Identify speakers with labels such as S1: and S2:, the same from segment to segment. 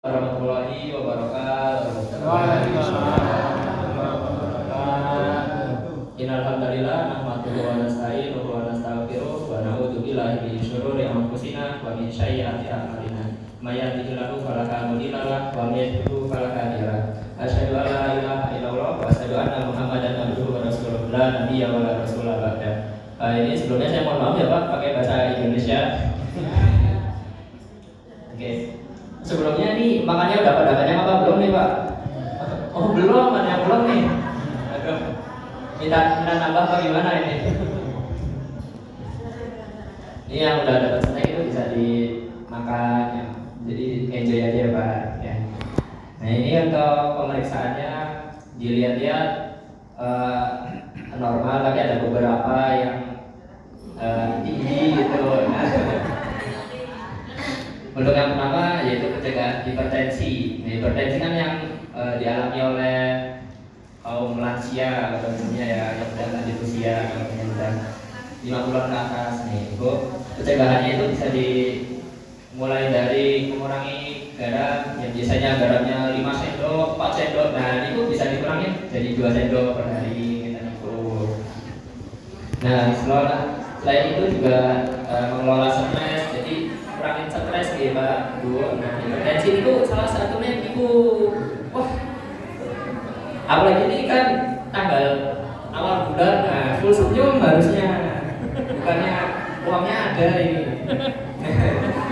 S1: Warahmatullahi wabarakatuh. Innal hamdalillah nahmaduhu wa nasta'inuhu wa nastaghfiruh wa na'udzu billahi min syururi anfusina wa min sayyiati a'malina. May yahdihillahu fala mudilla lahu wa may yudlil fala hadiya lahu. Asyhadu an la ilaha illallah wa asyhadu anna Muhammadan abduhu wa rasuluh. La nabiyya wa la rasula ba'da. Ini sebelumnya saya mohon maaf ya Pak, pakai bahasa Indonesia. Oke. Sebelumnya nih makannya udah pada kenyang apa belum nih Pak? Oh belum, ada yang belum nih. Aduh, minta nambah apa gimana ini? Ini yang udah dapat snack itu bisa dimakan ya. Jadi enjoy aja ya Pak ya. Nah ini untuk pemeriksaannya dilihat-lihat normal, tapi ada beberapa yang tinggi gitu. Untuk yang pertama yaitu pencegahan hipertensi. Nah, hipertensi kan yang dialami oleh kaum lansia atau umumnya ya, yang sudah lanjut usia, yang sudah 50-an ke atas. Nih, Bu, pencegahannya itu bisa dimulai dari mengurangi garam, yang biasanya garamnya 5 sendok, 4 sendok. Nah, itu bisa dikurangi jadi 2 sendok per hari kita itu. Nah, selain itu juga mengelola stres. Jadi kurangin stres gitu Pak Bu. Nah hipertensi itu salah satunya itu. Wah, apalagi ini kan tanggal awal bulan, nah full senyum harusnya, bukannya uangnya ada ini.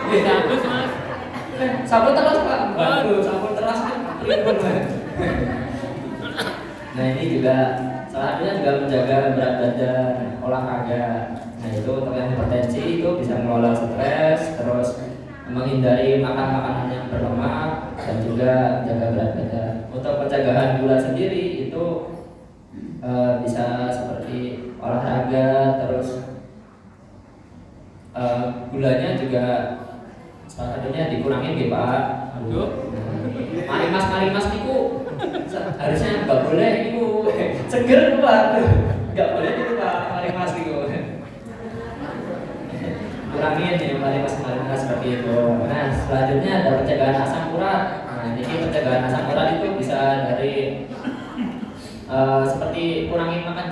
S1: Bagus Mas. Sampul terus Pak. Bagus, sampul terus kan ribet. Nah ini juga salah satunya juga menjaga berat badan, olahraga. Nah itu untuk yang hipertensi itu bisa mengelola stres, terus menghindari makan makanan yang berlemak, dan juga jaga berat badan. Untuk pencegahan gula sendiri itu bisa seperti olahraga, terus gulanya juga salah satunya dikurangin gitu Pak. Marimas itu harusnya nggak boleh itu seger Pak, nggak boleh itu Pak marimas itu. Kurangin ya marimas seperti itu. Nah selanjutnya ada pencegahan asam urat. Nah ini pencegahan asam urat itu bisa dari seperti kurangin makan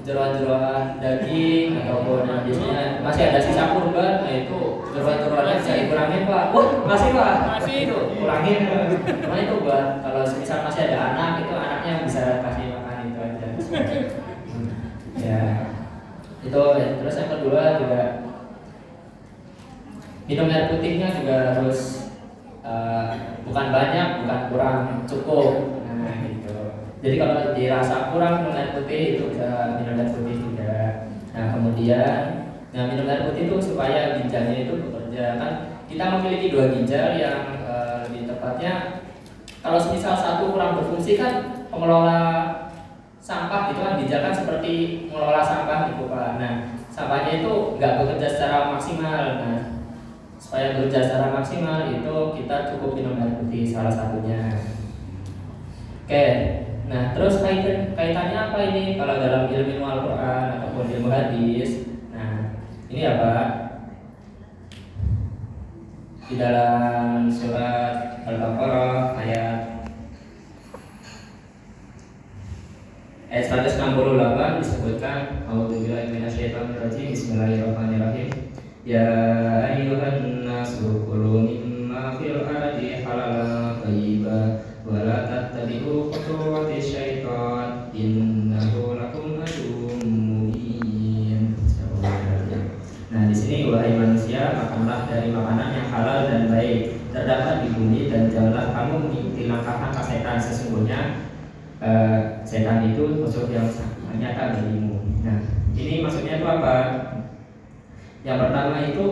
S1: jeroan daging, ataupun biasanya masih ada sisa kurban. Nah itu jeroan-jeroannya bisa dikurangin Pak. Masih Pak, masih itu kurangin. Cuma itu buat kalau misal masih ada anak, itu anaknya bisa kasih makan itu aja. Ya itu ya. Terus yang kedua juga minum air putihnya juga harus bukan banyak, bukan kurang, cukup. Nah gitu. Jadi kalau dirasa kurang minum air putih itu bisa minum air putih juga. Nah kemudian minum air putih itu supaya ginjalnya itu bekerja. Kan kita memiliki 2 ginjal yang lebih tepatnya kalau misal satu kurang berfungsi kan pengelola sampah gitu kan, ginjal kan seperti mengelola sampah gitu Pak. Nah sampahnya itu nggak bekerja secara maksimal. Nah supaya bekerja secara maksimal itu kita cukup minum air putih salah satunya. Oke, nah terus kaitannya apa ini kalau dalam ilmu Al-Quran ataupun ilmu hadis? Nah ini apa? Di dalam surat Al-Baqarah ayat 168 disebutkan A'udzubillahi minasyaitonir rajim. Bismillahirrahmanirrahim. Ya ayyuhan nas nasu kulu mimma fil ardi halalan thayyiban wa la tattabi'u khutuwati syaitan innahu lakum aduwwun mubin. Nah, di sini wahai manusia, makanlah dari makanan yang halal dan baik terdapat di bumi dan janganlah kamu mengikuti langkah setan, sesungguhnya setan itu musuh yang nyata bagimu. Nah, ini maksudnya itu apa? Yang pertama itu,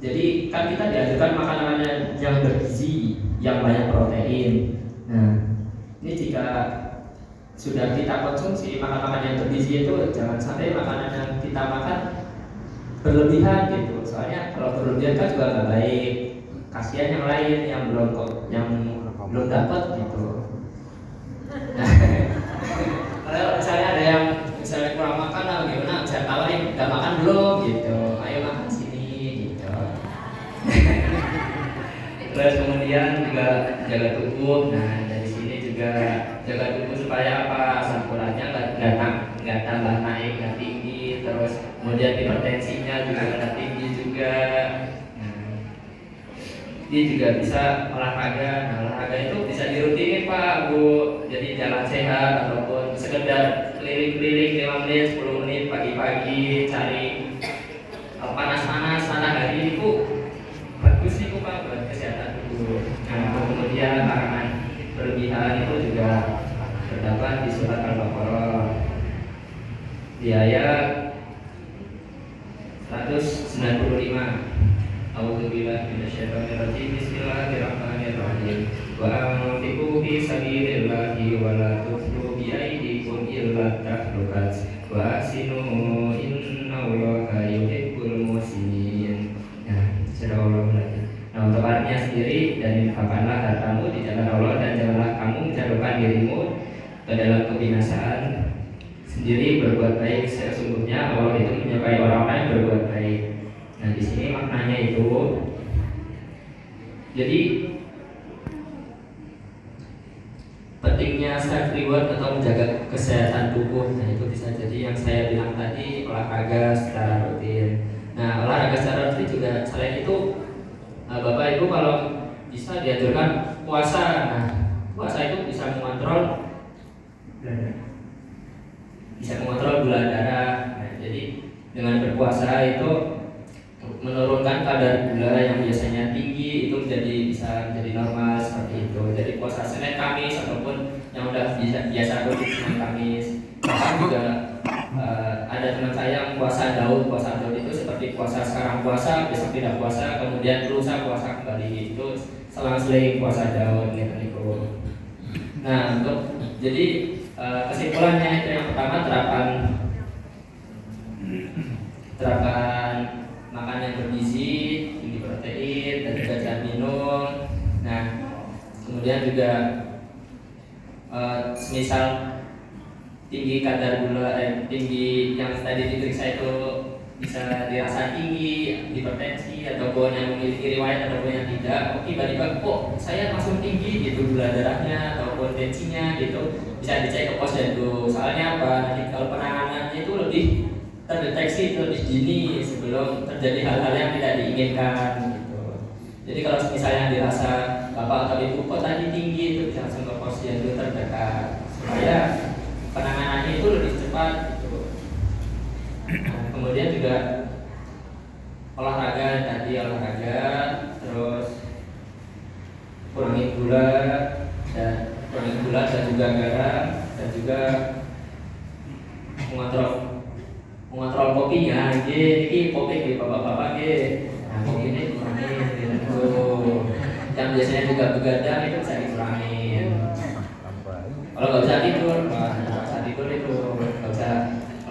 S1: jadi kan kita diajarkan makanan yang bergizi, yang banyak protein. Nah, ini jika sudah kita konsumsi makanan yang bergizi itu, jangan sampai makanan yang kita makan berlebihan gitu. Soalnya kalau berlebihan kan juga nggak baik. Kasihan yang lain yang belum dapat gitu. Nah, kalau misalnya ada yang misalnya kurang makan atau gimana, bisa tawarin, nggak makan belum gitu, ayo makan sini gitu. Terus kemudian juga jaga tubuh. Nah, dari sini juga jaga tubuh supaya apa? Asam uratnya nggak tambah naik, nggak tinggi. Terus kemudian hipertensinya juga nggak tinggi juga. Dia juga bisa olahraga. Nah, olahraga itu bisa dirutinin Pak, Bu. Jadi jalan sehat ataupun sekedar keliling-keliling 5 menit, 10 menit pagi-pagi, cari panas-panas matahari itu bagus sih Pak buat kesehatan tubuh. Nah, kemudian larangan berlebihan itu juga terdapat di surat Al-Baqarah di ayat 195. A'udzubillahi minasyaitonir rajim. Bismillahirrahmanirrahim. Wa anfiqu fi sabilillahi wa la tulqu bi aydikum illa tahlukat wa ahsinu innallaha yuhibbul muhsinin. Nah, sadaqallahu alazim. Nah, untuk artinya sendiri, dan infakkanlah hartamu di jalan Allah dan janganlah kamu menjatuhkan dirimu ke dalam kebinasaan sendiri. Berbuat baik, sesungguhnya Allah itu menyukai orang-orang yang berbuat baik. Nah, di sini maknanya itu, jadi pentingnya self reward atau menjaga kesehatan tubuh. Nah, itu bisa jadi yang saya bilang tadi, olahraga secara rutin. Nah, olahraga secara rutin juga selain itu, Bapak Ibu kalau bisa diajarkan puasa. Nah, puasa itu bisa mengontrol gula darah. Nah, jadi dengan berpuasa itu menurunkan kadar gula yang biasanya tinggi itu bisa menjadi normal seperti itu. Jadi puasa Senin Kamis ataupun yang udah biasa rutin Senin Kamis. Bahkan juga ada teman saya yang puasa Daud itu seperti puasa sekarang puasa, besok tidak puasa, kemudian lusa puasa kembali, itu selang-seling puasa Daud gitu. Nah, jadi kesimpulannya itu yang pertama, terapkan makan yang bergizi, tinggi protein, dan juga jangan minum. Nah, kemudian juga semisal tinggi kadar gula, tinggi yang tadi diperiksa itu bisa dirasa tinggi, hipertensi ataupun yang memiliki riwayat ataupun yang tidak, tiba-tiba kok saya langsung tinggi gitu gula darahnya ataupun tensinya gitu, bisa dicek ke posyandu. Soalnya apa? Nanti kalau penanganannya itu lebih terdeteksi lebih dini sebelum terjadi hal-hal yang tidak diinginkan gitu. Jadi kalau misalnya dirasa bapak atau ibu kok tadi tinggi, itu bisa langsung ke posyandu terdekat supaya penanganannya itu lebih cepat gitu. Nah, kemudian juga olahraga, terus kurangi gula dan juga garam, dan juga mengontrol kopinya. Ini kopi di bapak-bapak nah, kopi ini kurangin gitu. Yang biasanya juga begadang itu bisa dikurangin. Kalau nggak bisa tidur, itu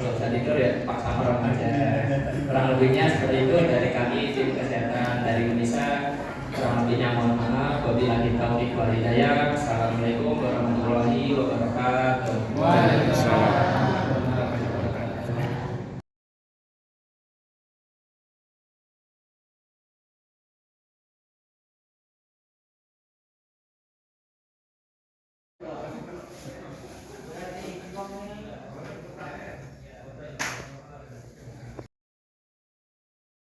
S1: kalau bisa tidur ya paksa merem aja. Kurang lebihnya seperti itu dari kami tim kesehatan dari Indonesia. Kurang lebihnya mohon maaf. Wabillahi taufiq wal hidayah. Assalamualaikum warahmatullahi wabarakatuh. Waalaikumsalam.